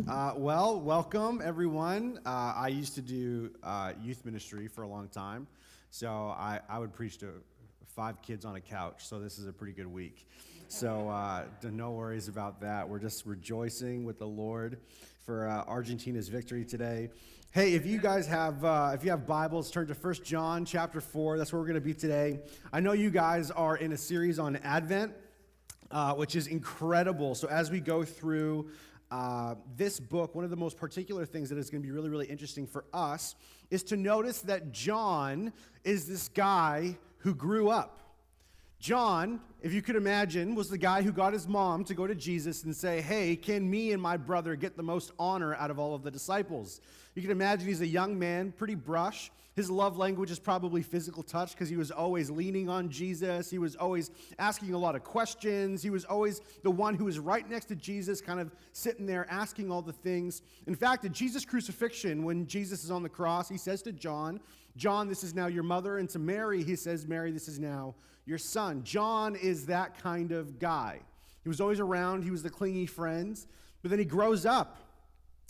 Welcome everyone. I used to do youth ministry for a long time, so I would preach to 5 kids on a couch, so this is a pretty good week. So no worries about that. We're just rejoicing with the Lord for Argentina's victory today. Hey, if you guys have, if you have Bibles, turn to 1 John chapter 4. That's where we're going to be today. I know you guys are in a series on Advent, which is incredible. So as we go through this book, one of the most particular things that is going to be really, really interesting for us is to notice that John is this guy who grew up. John, if you could imagine, was the guy who got his mom to go to Jesus and say, hey, can me and my brother get the most honor out of all of the disciples? You can imagine he's a young man, pretty brush. His love language is probably physical touch because he was always leaning on Jesus. He was always asking a lot of questions. He was always the one who was right next to Jesus, kind of sitting there asking all the things. In fact, at Jesus' crucifixion, when Jesus is on the cross, he says to John, John, this is now your mother. And to Mary, he says, Mary, this is now your son. John is that kind of guy. He was always around. He was the clingy friend. But then he grows up.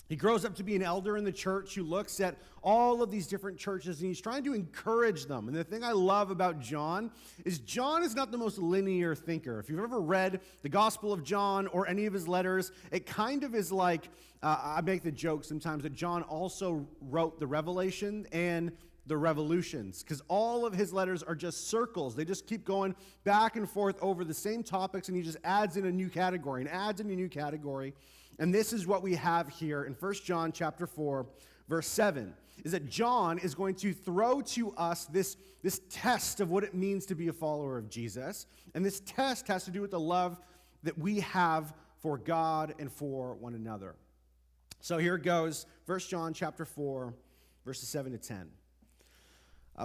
He grows up to be an elder in the church who looks at all of these different churches, and he's trying to encourage them. And the thing I love about John is not the most linear thinker. If you've ever read the Gospel of John or any of his letters, it kind of is like, I make the joke sometimes that John also wrote the Revelation and the Revolutions, because all of his letters are just circles. They just keep going back and forth over the same topics, and he just adds in a new category and adds in a new category. And this is what we have here in 1 John chapter 4, verse 7, is that John is going to throw to us this test of what it means to be a follower of Jesus. And this test has to do with the love that we have for God and for one another. So here it goes, 1 John chapter 4, verses 7 to 10.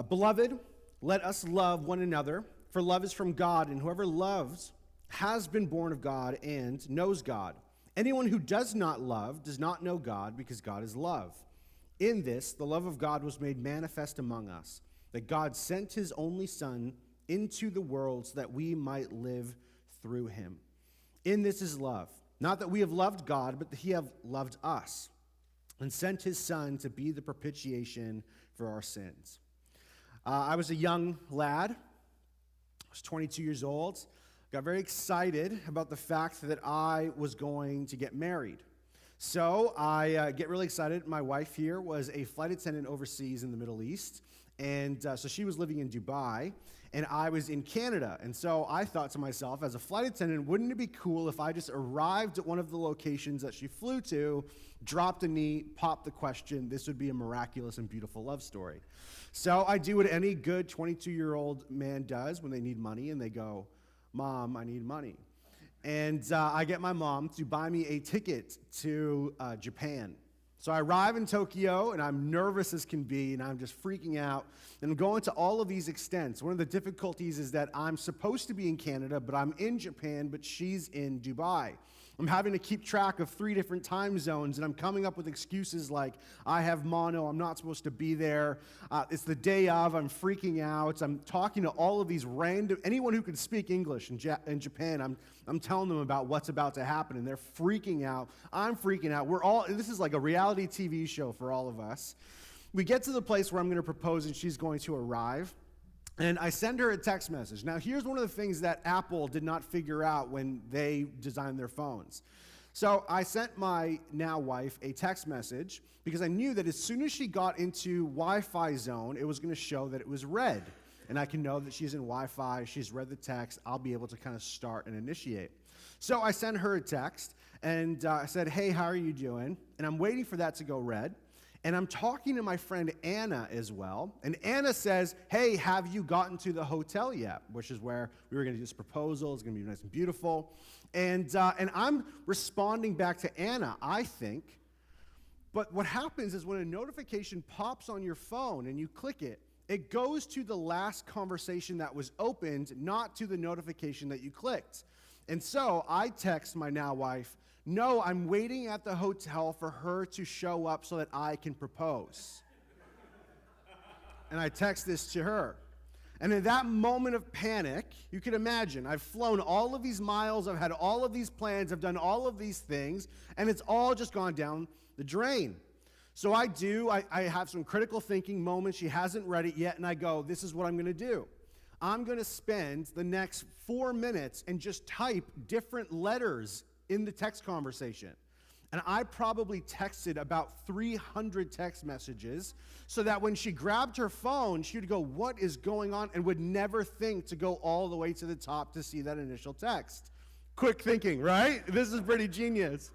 Beloved, let us love one another, for love is from God, and whoever loves has been born of God and knows God. Anyone who does not love does not know God, because God is love. In this, the love of God was made manifest among us, that God sent his only Son into the world so that we might live through him. In this is love, not that we have loved God, but that he have loved us and sent his Son to be the propitiation for our sins. I was a young lad. I was 22 years old. Got very excited about the fact that I was going to get married. So I get really excited. My wife here was a flight attendant overseas in the Middle East, and so she was living in Dubai, and I was in Canada. And so I thought to myself, as a flight attendant, wouldn't it be cool if I just arrived at one of the locations that she flew to, dropped a knee, popped the question? This would be a miraculous and beautiful love story. So I do what any good 22-year-old man does when they need money, and they go, Mom, I need money. And I get my mom to buy me a ticket to Japan. So I arrive in Tokyo, and I'm nervous as can be, and I'm just freaking out. And I'm going to all of these extents. One of the difficulties is that I'm supposed to be in Canada, but I'm in Japan, but she's in Dubai. I'm having to keep track of 3 different time zones, and I'm coming up with excuses like, I have mono, I'm not supposed to be there, it's the day of, I'm freaking out. I'm talking to all of these random, anyone who can speak English in Japan, I'm telling them about what's about to happen, and they're freaking out. I'm freaking out. This is like a reality TV show for all of us. We get to the place where I'm going to propose, and she's going to arrive. And I send her a text message. Now, here's one of the things that Apple did not figure out when they designed their phones. So I sent my now wife a text message because I knew that as soon as she got into Wi-Fi zone, it was going to show that it was red. And I can know that she's in Wi-Fi, she's read the text, I'll be able to kind of start and initiate. So I sent her a text, and I said, hey, how are you doing? And I'm waiting for that to go red. And I'm talking to my friend Anna as well. And Anna says, hey, have you gotten to the hotel yet? Which is where we were going to do this proposal. It's going to be nice and beautiful. And I'm responding back to Anna, I think. But what happens is when a notification pops on your phone and you click it, it goes to the last conversation that was opened, not to the notification that you clicked. And so I text my now wife, no, I'm waiting at the hotel for her to show up so that I can propose. And I text this to her. And in that moment of panic, you can imagine, I've flown all of these miles, I've had all of these plans, I've done all of these things, and it's all just gone down the drain. So I have some critical thinking moments. She hasn't read it yet, and I go, this is what I'm going to do. I'm going to spend the next 4 minutes and just type different letters in the text conversation. And I probably texted about 300 text messages so that when she grabbed her phone, she would go, what is going on? And would never think to go all the way to the top to see that initial text. Quick thinking, right? This is pretty genius.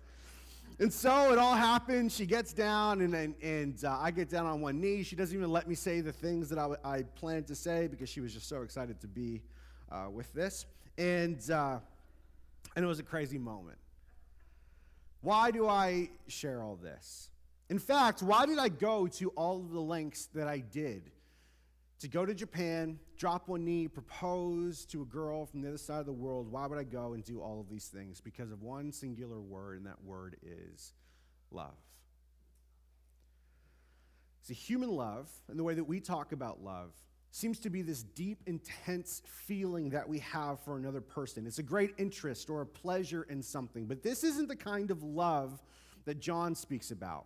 And so it all happens. She gets down, and I get down on one knee. She doesn't even let me say the things that I planned to say because she was just so excited to be with this. And it was a crazy moment. Why do I share all this? In fact, why did I go to all of the lengths that I did? To go to Japan, drop one knee, propose to a girl from the other side of the world. Why would I go and do all of these things? Because of one singular word, and that word is love. See, human love, and the way that we talk about love, seems to be this deep, intense feeling that we have for another person. It's a great interest or a pleasure in something. But this isn't the kind of love that John speaks about.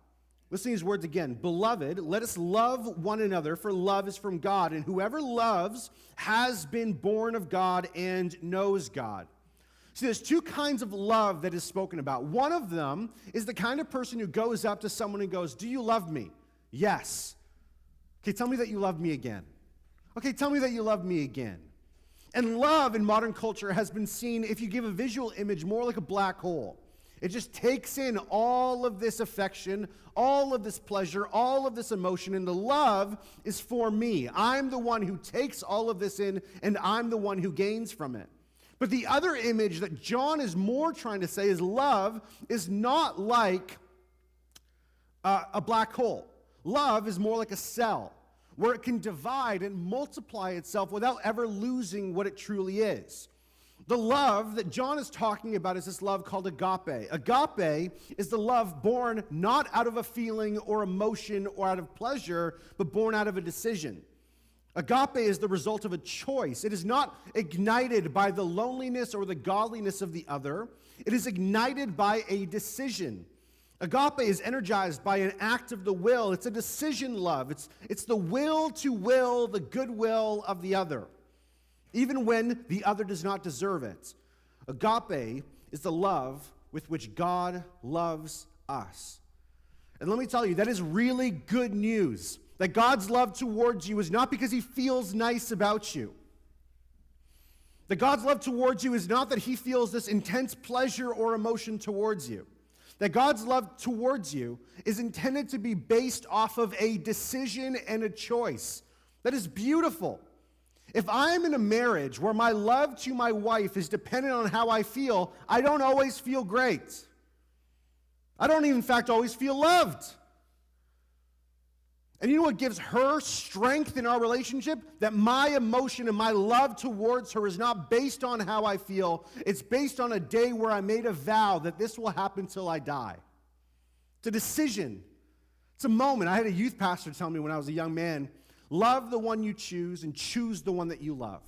Listen to these words again. Beloved, let us love one another, for love is from God, and whoever loves has been born of God and knows God. See, there's two kinds of love that is spoken about. One of them is the kind of person who goes up to someone and goes, do you love me? Yes. Okay, tell me that you love me again. Okay, tell me that you love me again. And love in modern culture has been seen, if you give a visual image, more like a black hole. It just takes in all of this affection, all of this pleasure, all of this emotion, and the love is for me. I'm the one who takes all of this in, and I'm the one who gains from it. But the other image that John is more trying to say is love is not like a black hole. Love is more like a cell, where it can divide and multiply itself without ever losing what it truly is. The love that John is talking about is this love called agape. Agape is the love born not out of a feeling or emotion or out of pleasure, but born out of a decision. Agape is the result of a choice. It is not ignited by the loneliness or the godliness of the other. It is ignited by a decision. Agape is energized by an act of the will. It's a decision love. It's the will to will the goodwill of the other, even when the other does not deserve it. Agape is the love with which God loves us. And let me tell you, that is really good news. That God's love towards you is not because he feels nice about you. That God's love towards you is not that he feels this intense pleasure or emotion towards you. That God's love towards you is intended to be based off of a decision and a choice. That is beautiful. If I'm in a marriage where my love to my wife is dependent on how I feel, I don't always feel great. I don't even, in fact, always feel loved. And you know what gives her strength in our relationship? That my emotion and my love towards her is not based on how I feel. It's based on a day where I made a vow that this will happen till I die. It's a decision. It's a moment. I had a youth pastor tell me when I was a young man, love the one you choose and choose the one that you love.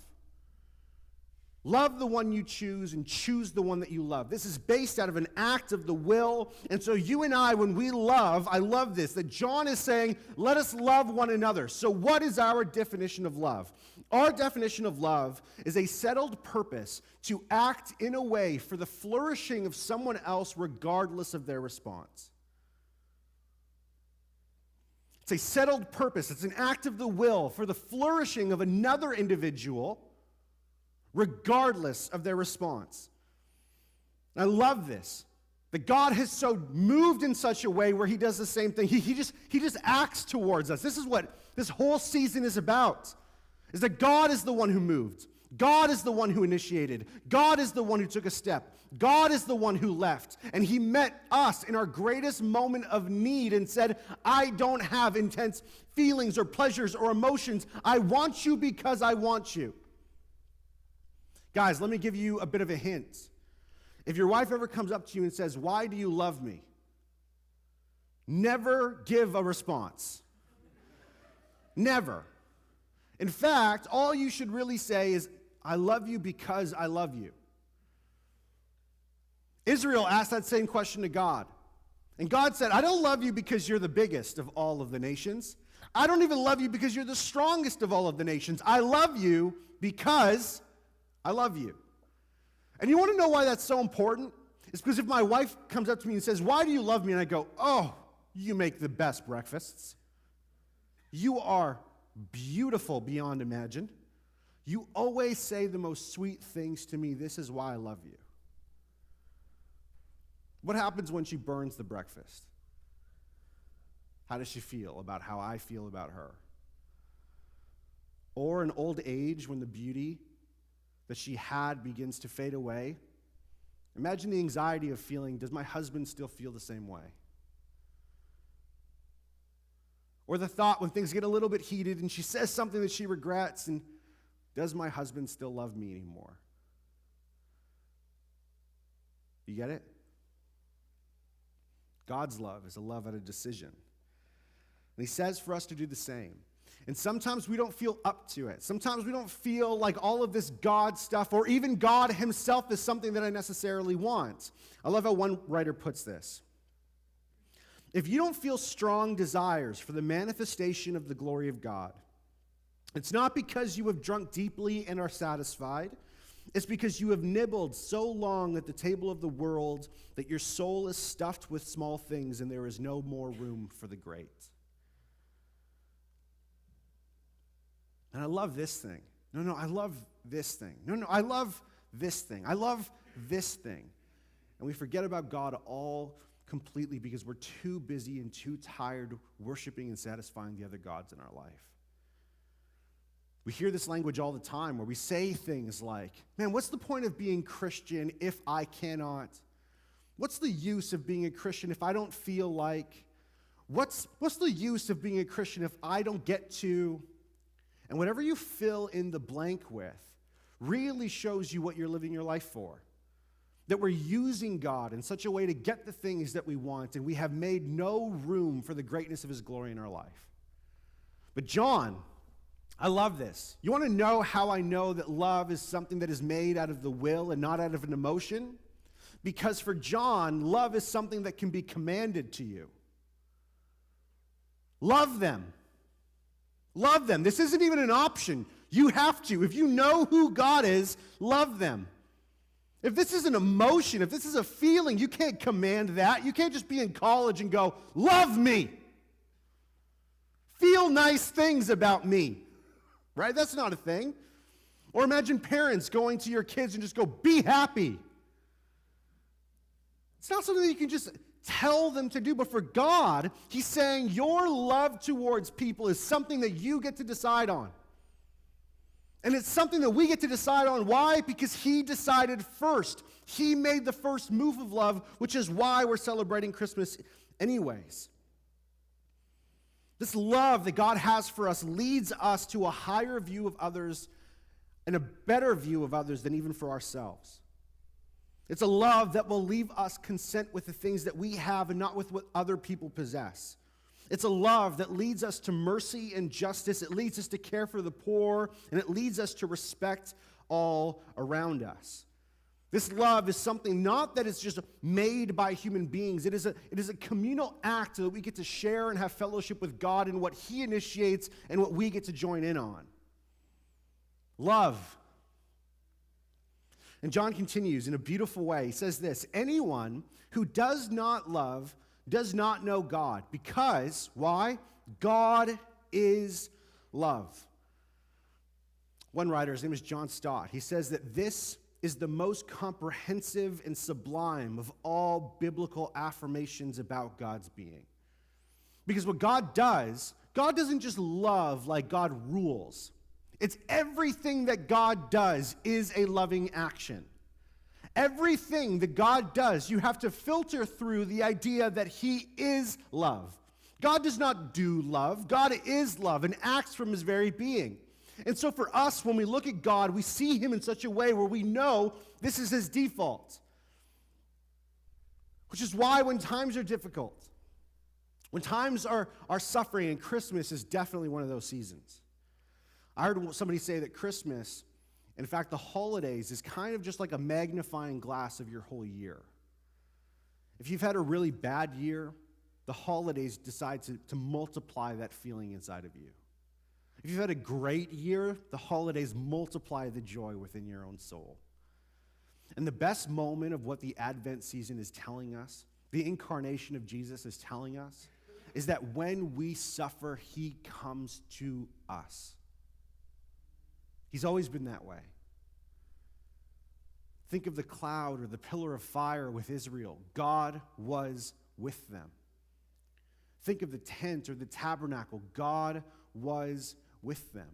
Love the one you choose and choose the one that you love. This is based out of an act of the will. And so you and I, when we love, I love this, that John is saying, let us love one another. So what is our definition of love? Our definition of love is a settled purpose to act in a way for the flourishing of someone else regardless of their response. It's a settled purpose. It's an act of the will for the flourishing of another individual regardless of their response. And I love this, that God has so moved in such a way where he does the same thing. He just acts towards us. This is what this whole season is about, is that God is the one who moved. God is the one who initiated. God is the one who took a step. God is the one who left. And he met us in our greatest moment of need and said, I don't have intense feelings or pleasures or emotions. I want you because I want you. Guys, let me give you a bit of a hint. If your wife ever comes up to you and says, why do you love me? Never give a response. Never. In fact, all you should really say is, I love you because I love you. Israel asked that same question to God. And God said, I don't love you because you're the biggest of all of the nations. I don't even love you because you're the strongest of all of the nations. I love you because I love you. And you want to know why that's so important? It's because if my wife comes up to me and says, why do you love me? And I go, oh, you make the best breakfasts. You are beautiful beyond imagine. You always say the most sweet things to me. This is why I love you. What happens when she burns the breakfast? How does she feel about how I feel about her? Or in old age, when the beauty that she had begins to fade away, imagine the anxiety of feeling, does my husband still feel the same way? Or the thought when things get a little bit heated and she says something that she regrets, and does my husband still love me anymore? You get it? God's love is a love at a decision. And he says for us to do the same. And sometimes we don't feel up to it. Sometimes we don't feel like all of this God stuff or even God himself is something that I necessarily want. I love how one writer puts this. If you don't feel strong desires for the manifestation of the glory of God, it's not because you have drunk deeply and are satisfied. It's because you have nibbled so long at the table of the world that your soul is stuffed with small things and there is no more room for the great. And I love this thing. No, I love this thing. No, I love this thing. I love this thing. And we forget about God all completely because we're too busy and too tired worshiping and satisfying the other gods in our life. We hear this language all the time where we say things like, man, what's the point of being Christian if I cannot? What's the use of being a Christian if I don't feel like? What's the use of being a Christian if I don't get to? And whatever you fill in the blank with really shows you what you're living your life for. That we're using God in such a way to get the things that we want, and we have made no room for the greatness of his glory in our life. But John, I love this. You want to know how I know that love is something that is made out of the will and not out of an emotion? Because for John, love is something that can be commanded to you. Love them. Love them. This isn't even an option. You have to. If you know who God is, love them. If this is an emotion, if this is a feeling, you can't command that. You can't just be in college and go, love me. Feel nice things about me. Right? That's not a thing. Or imagine parents going to your kids and just go, be happy. It's not something that you can just tell them to do, but for God, he's saying your love towards people is something that you get to decide on. And it's something that we get to decide on. Why? Because he decided first. He made the first move of love, which is why we're celebrating Christmas anyways. This love that God has for us leads us to a higher view of others and a better view of others than even for ourselves. It's a love that will leave us content with the things that we have and not with what other people possess. It's a love that leads us to mercy and justice. It leads us to care for the poor, and it leads us to respect all around us. This love is something not that it's just made by human beings. It is a communal act that we get to share and have fellowship with God in what he initiates and what we get to join in on. Love. And John continues in a beautiful way. He says this, anyone who does not love does not know God. Because, why? God is love. One writer, his name is John Stott, he says that this is the most comprehensive and sublime of all biblical affirmations about God's being. Because what God does, God doesn't just love like God rules. It's everything that God does is a loving action. Everything that God does, you have to filter through the idea that he is love. God does not do love. God is love and acts from his very being. And so for us, when we look at God, we see him in such a way where we know this is his default. Which is why when times are difficult, when times are suffering, and Christmas is definitely one of those seasons, I heard somebody say that Christmas, in fact, the holidays, is kind of just like a magnifying glass of your whole year. If you've had a really bad year, the holidays decide to multiply that feeling inside of you. If you've had a great year, the holidays multiply the joy within your own soul. And the best moment of what the Advent season is telling us, the incarnation of Jesus is telling us, is that when we suffer, he comes to us. He's always been that way. Think of the cloud or the pillar of fire with Israel. God was with them. Think of the tent or the tabernacle. God was with them.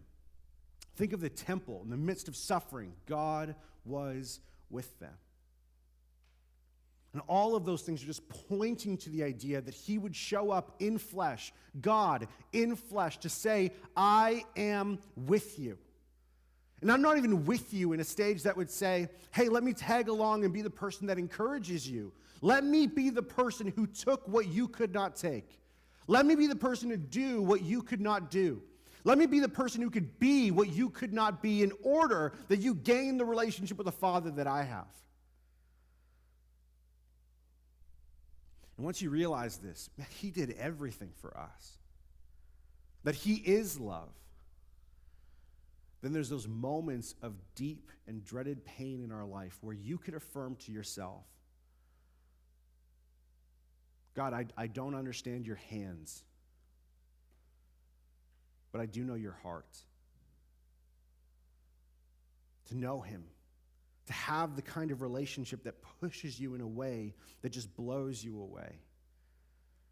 Think of the temple in the midst of suffering. God was with them. And all of those things are just pointing to the idea that he would show up in flesh, God in flesh, to say, I am with you. And I'm not even with you in a stage that would say, hey, let me tag along and be the person that encourages you. Let me be the person who took what you could not take. Let me be the person to do what you could not do. Let me be the person who could be what you could not be in order that you gain the relationship with the Father that I have. And once you realize this, man, he did everything for us, that he is love, then there's those moments of deep and dreaded pain in our life where you could affirm to yourself, God, I don't understand your hands, but I do know your heart. To know him, to have the kind of relationship that pushes you in a way that just blows you away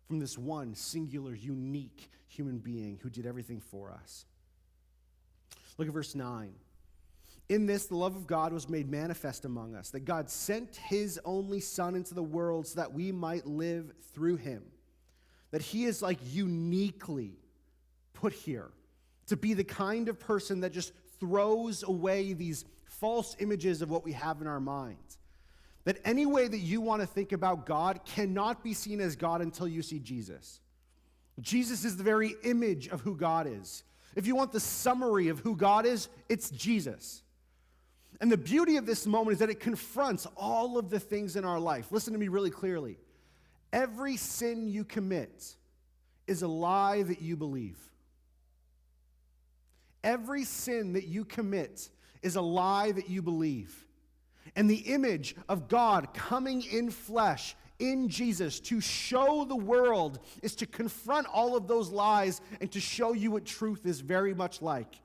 from this one singular, unique human being who did everything for us. Look at verse 9. In this, the love of God was made manifest among us, that God sent his only Son into the world so that we might live through him. That he is like uniquely put here to be the kind of person that just throws away these false images of what we have in our minds. That any way that you want to think about God cannot be seen as God until you see Jesus. Jesus is the very image of who God is. If you want the summary of who God is, it's Jesus. And the beauty of this moment is that it confronts all of the things in our life. Listen to me really clearly. Every sin you commit is a lie that you believe. Every sin that you commit is a lie that you believe. And the image of God coming in flesh in Jesus to show the world is to confront all of those lies and to show you what truth is very much like.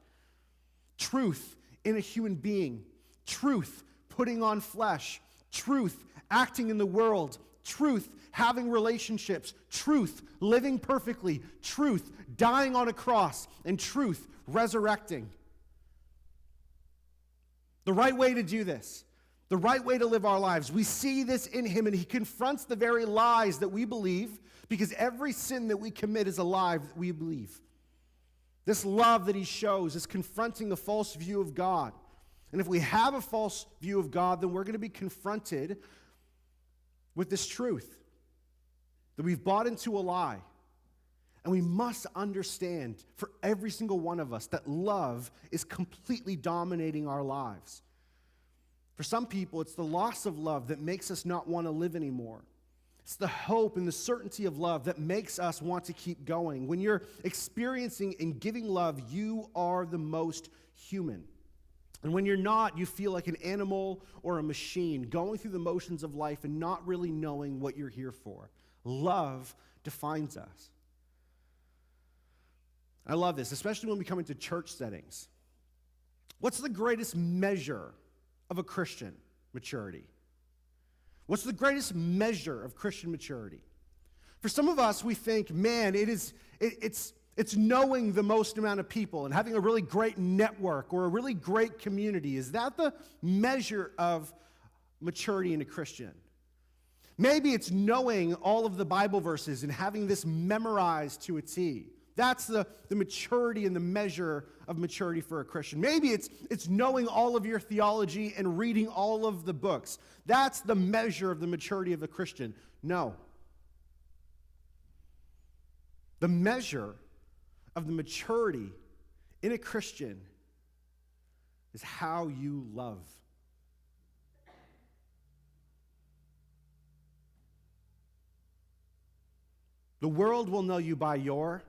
Truth in a human being. Truth putting on flesh. Truth acting in the world. Truth having relationships. Truth living perfectly. Truth dying on a cross. And truth resurrecting. The right way to do this. The right way to live our lives. We see this in him, and he confronts the very lies that we believe, because every sin that we commit is a lie that we believe. This love that he shows is confronting the false view of God. And if we have a false view of God, then we're going to be confronted with this truth, that we've bought into a lie. And we must understand, for every single one of us, that love is completely dominating our lives. For some people, it's the loss of love that makes us not want to live anymore. It's the hope and the certainty of love that makes us want to keep going. When you're experiencing and giving love, you are the most human. And when you're not, you feel like an animal or a machine, going through the motions of life and not really knowing what you're here for. Love defines us. I love this, especially when we come into church settings. What's the greatest measure of a Christian maturity? What's the greatest measure of Christian maturity? For some of us, we think, man, it's knowing the most amount of people and having a really great network or a really great community. Is that the measure of maturity in a Christian? Maybe it's knowing all of the Bible verses and having this memorized to a T. That's the maturity and the measure of maturity for a Christian. Maybe it's knowing all of your theology and reading all of the books. That's the measure of the maturity of a Christian. No. The measure of the maturity in a Christian is how you love. The world will know you by your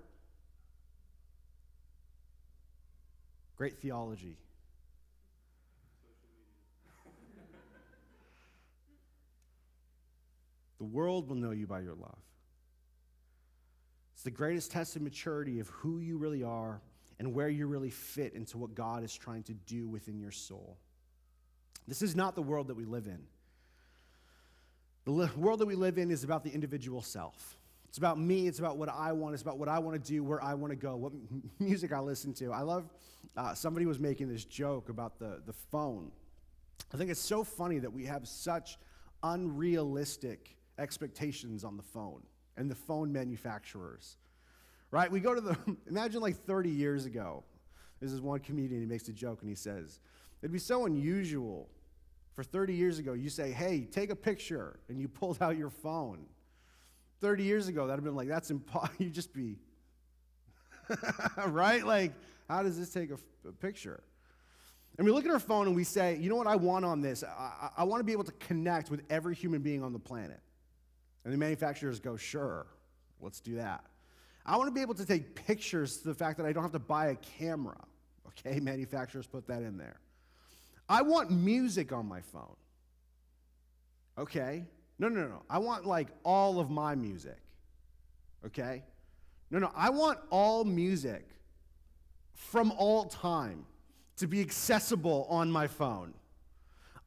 great theology. The world will know you by your love. It's the greatest test of maturity of who you really are and where you really fit into what God is trying to do within your soul. This is not the world that we live in. The world that we live in is about the individual self. It's about me. It's about what I want. It's about what I want to do, where I want to go, what music I listen to. I love, somebody was making this joke about the phone. I think it's so funny that we have such unrealistic expectations on the phone and the phone manufacturers, right? We go to imagine like 30 years ago, this is one comedian, he makes a joke and he says, it'd be so unusual for 30 years ago, you say, hey, take a picture, and you pulled out your phone. 30 years ago, that'd have been like, that's impossible, you just be, right? Like, how does this take a picture? And we look at our phone and we say, you know what I want on this? I want to be able to connect with every human being on the planet. And the manufacturers go, sure, let's do that. I want to be able to take pictures to the fact that I don't have to buy a camera. Okay, manufacturers put that in there. I want music on my phone. Okay? No. I want like all of my music. Okay? No. I want all music from all time to be accessible on my phone.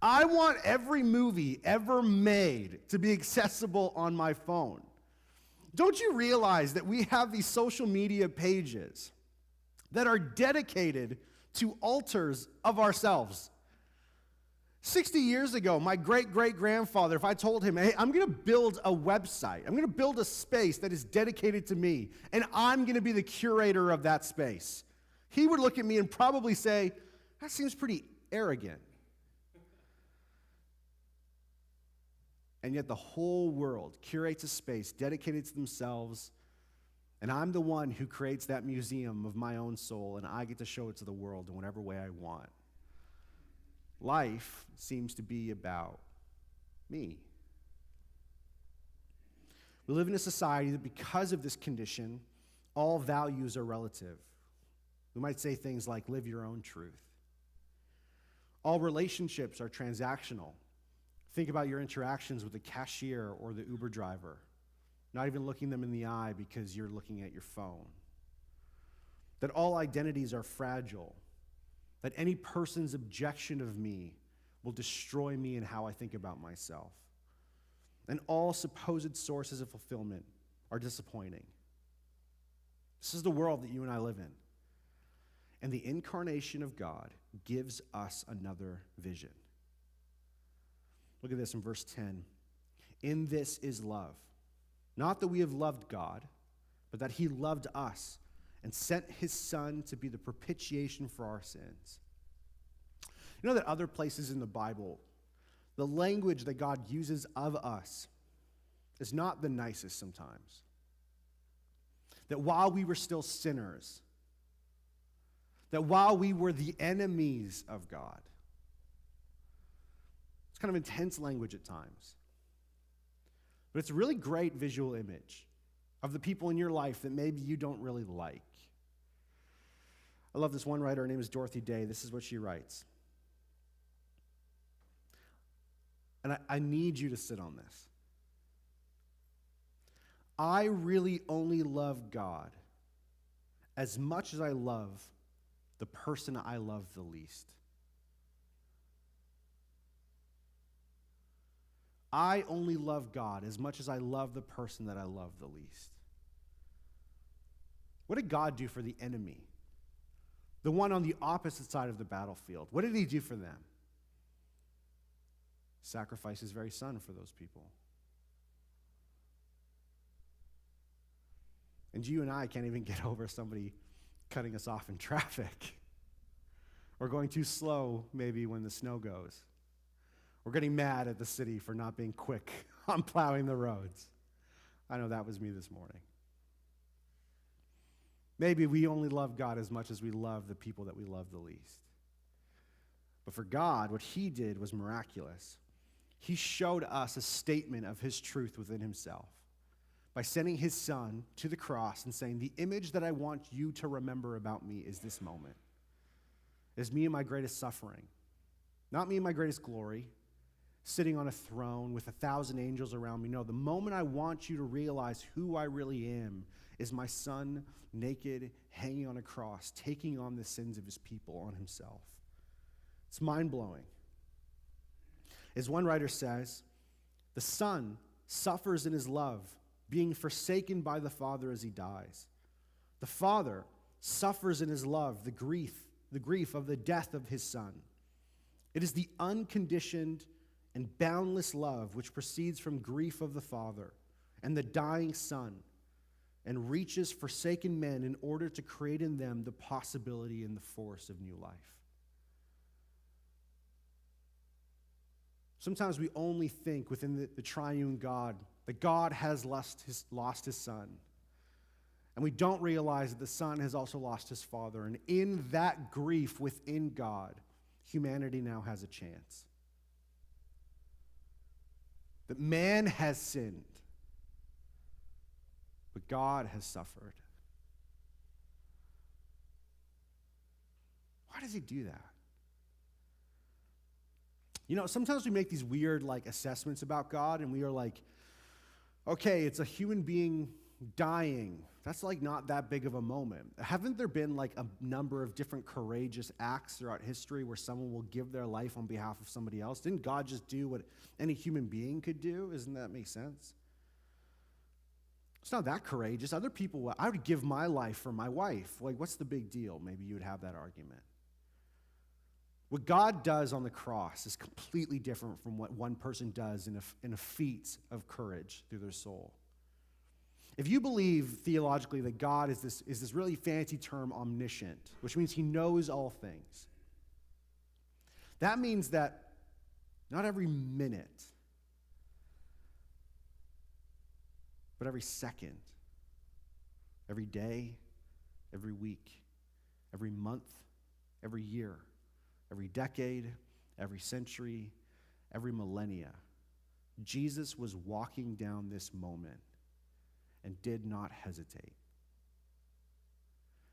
I want every movie ever made to be accessible on my phone. Don't you realize that we have these social media pages that are dedicated to altars of ourselves? 60 years ago, my great-great-grandfather, if I told him, hey, I'm going to build a website, I'm going to build a space that is dedicated to me, and I'm going to be the curator of that space, he would look at me and probably say, that seems pretty arrogant. And yet the whole world curates a space dedicated to themselves, and I'm the one who creates that museum of my own soul, and I get to show it to the world in whatever way I want. Life seems to be about me. We live in a society that because of this condition, all values are relative. We might say things like, live your own truth. All relationships are transactional. Think about your interactions with the cashier or the Uber driver, not even looking them in the eye because you're looking at your phone. That all identities are fragile. That any person's objection of me will destroy me and how I think about myself. And all supposed sources of fulfillment are disappointing. This is the world that you and I live in. And the incarnation of God gives us another vision. Look at this in verse 10. In this is love. Not that we have loved God, but that he loved us and sent his son to be the propitiation for our sins. You know that other places in the Bible, the language that God uses of us is not the nicest sometimes. That while we were still sinners, that while we were the enemies of God, it's kind of intense language at times. But it's a really great visual image of the people in your life that maybe you don't really like. I love this one writer. Her name is Dorothy Day. This is what she writes. And I need you to sit on this. I really only love God as much as I love the person I love the least. I only love God as much as I love the person that I love the least. What did God do for the enemy? The one on the opposite side of the battlefield. What did he do for them? Sacrifice his very son for those people. And you and I can't even get over somebody cutting us off in traffic. Or going too slow maybe when the snow goes. Or getting mad at the city for not being quick on plowing the roads. I know that was me this morning. Maybe we only love God as much as we love the people that we love the least. But for God, what he did was miraculous. He showed us a statement of his truth within himself by sending his son to the cross and saying, the image that I want you to remember about me is this moment. It's me in my greatest suffering, not me in my greatest glory, sitting on a throne with 1,000 angels around me. No, the moment I want you to realize who I really am is my son, naked, hanging on a cross, taking on the sins of his people on himself. It's mind-blowing. As one writer says, the son suffers in his love, being forsaken by the Father as he dies. The Father suffers in his love, the grief of the death of his Son. It is the unconditioned and boundless love which proceeds from grief of the Father and the dying Son and reaches forsaken men in order to create in them the possibility and the force of new life. Sometimes we only think within the triune God that God has lost his Son. And we don't realize that the Son has also lost his Father. And in that grief within God, humanity now has a chance. That man has sinned, but God has suffered. Why does he do that? You know, sometimes we make these weird assessments about God, and we are like, okay, it's a human being dying. That's not that big of a moment. Haven't there been a number of different courageous acts throughout history where someone will give their life on behalf of somebody else? Didn't God just do what any human being could do? Doesn't that make sense? It's not that courageous. Other people, I would give my life for my wife. What's the big deal? Maybe you would have that argument. What God does on the cross is completely different from what one person does in a feat of courage through their soul. If you believe theologically that God is this really fancy term, omniscient, which means he knows all things, that means that not every minute, but every second, every day, every week, every month, every year, every decade, every century, every millennia, Jesus was walking down this moment and did not hesitate.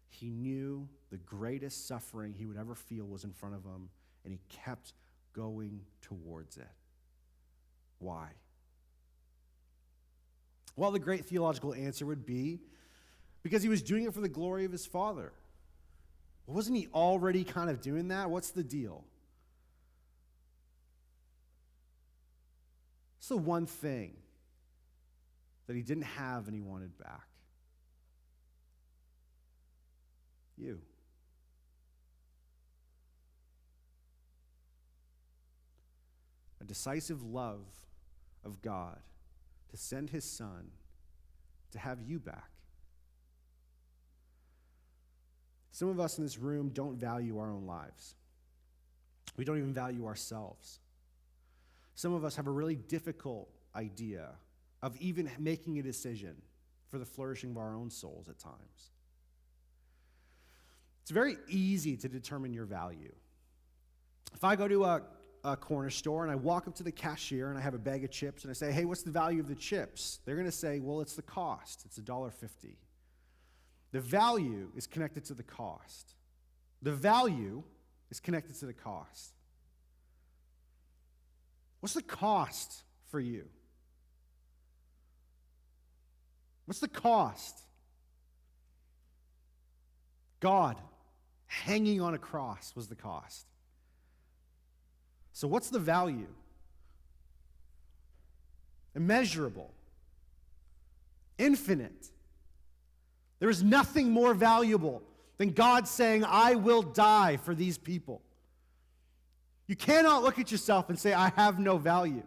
He knew the greatest suffering he would ever feel was in front of him, and he kept going towards it. Why? Well, the great theological answer would be because he was doing it for the glory of his Father. Wasn't he already kind of doing that? What's the deal? It's the one thing that he didn't have and he wanted back. You. A decisive love of God to send his Son to have you back. Some of us in this room don't value our own lives. We don't even value ourselves. Some of us have a really difficult idea of even making a decision for the flourishing of our own souls at times. It's very easy to determine your value. If I go to a corner store and I walk up to the cashier and I have a bag of chips and I say, hey, what's the value of the chips? They're going to say, well, it's the cost. It's $1.50. The value is connected to the cost. The value is connected to the cost. What's the cost for you? What's the cost? God hanging on a cross was the cost. So what's the value? Immeasurable. Infinite. There is nothing more valuable than God saying, I will die for these people. You cannot look at yourself and say, I have no value.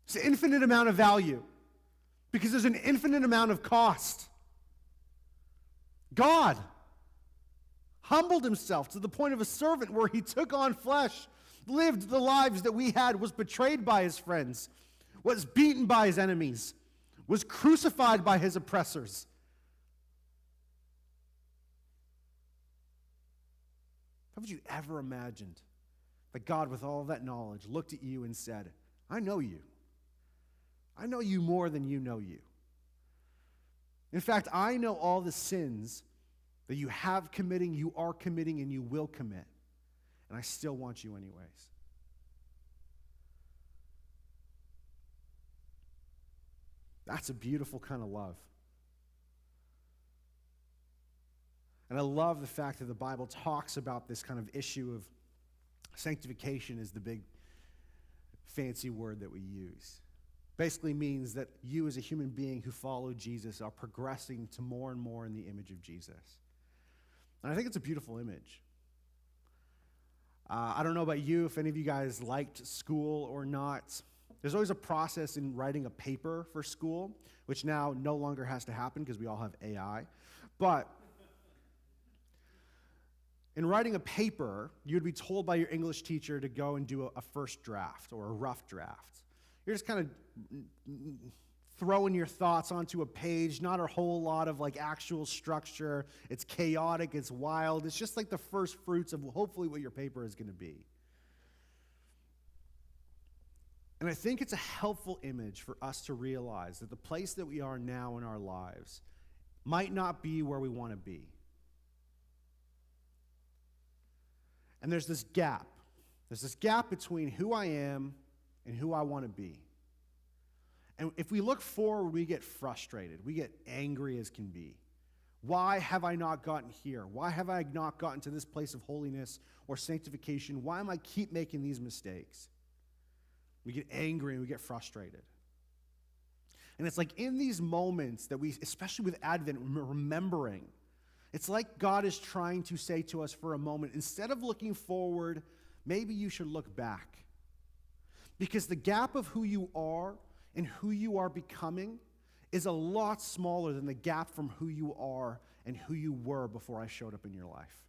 It's an infinite amount of value because there's an infinite amount of cost. God humbled himself to the point of a servant where he took on flesh, lived the lives that we had, was betrayed by his friends, was beaten by his enemies, was crucified by his oppressors. Have you ever imagined that God, with all of that knowledge, looked at you and said, I know you. I know you more than you know you. In fact, I know all the sins that you have committing, you are committing, and you will commit. And I still want you anyways. That's a beautiful kind of love. And I love the fact that the Bible talks about this kind of issue of sanctification is the big fancy word that we use. Basically means that you as a human being who follow Jesus are progressing to more and more in the image of Jesus. And I think it's a beautiful image. I don't know about you, if any of you guys liked school or not. There's always a process in writing a paper for school, which now no longer has to happen because we all have AI. But in writing a paper, you would be told by your English teacher to go and do a first draft or a rough draft. You're just kind of throwing your thoughts onto a page, not a whole lot of like actual structure. It's chaotic, it's wild. It's just like the first fruits of hopefully what your paper is going to be. And I think it's a helpful image for us to realize that the place that we are now in our lives might not be where we want to be. And there's this gap. There's this gap between who I am and who I want to be. And if we look forward, we get frustrated. We get angry as can be. Why have I not gotten here? Why have I not gotten to this place of holiness or sanctification? Why am I keep making these mistakes? We get angry and we get frustrated. And it's like in these moments that we, especially with Advent, remembering, it's like God is trying to say to us for a moment, instead of looking forward, maybe you should look back. Because the gap of who you are and who you are becoming is a lot smaller than the gap from who you are and who you were before I showed up in your life.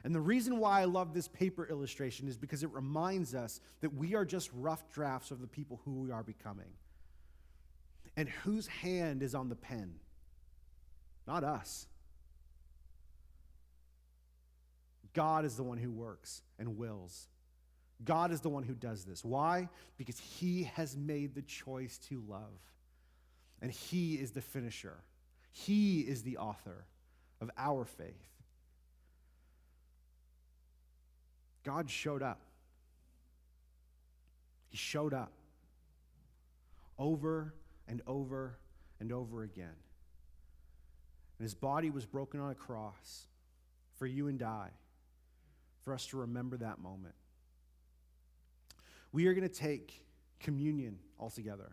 And the reason why I love this paper illustration is because it reminds us that we are just rough drafts of the people who we are becoming. And whose hand is on the pen? Not us. God is the one who works and wills. God is the one who does this. Why? Because he has made the choice to love. And he is the finisher. He is the author of our faith. God showed up. He showed up over and over and over again. And his body was broken on a cross for you and I, for us to remember that moment. We are going to take communion all together.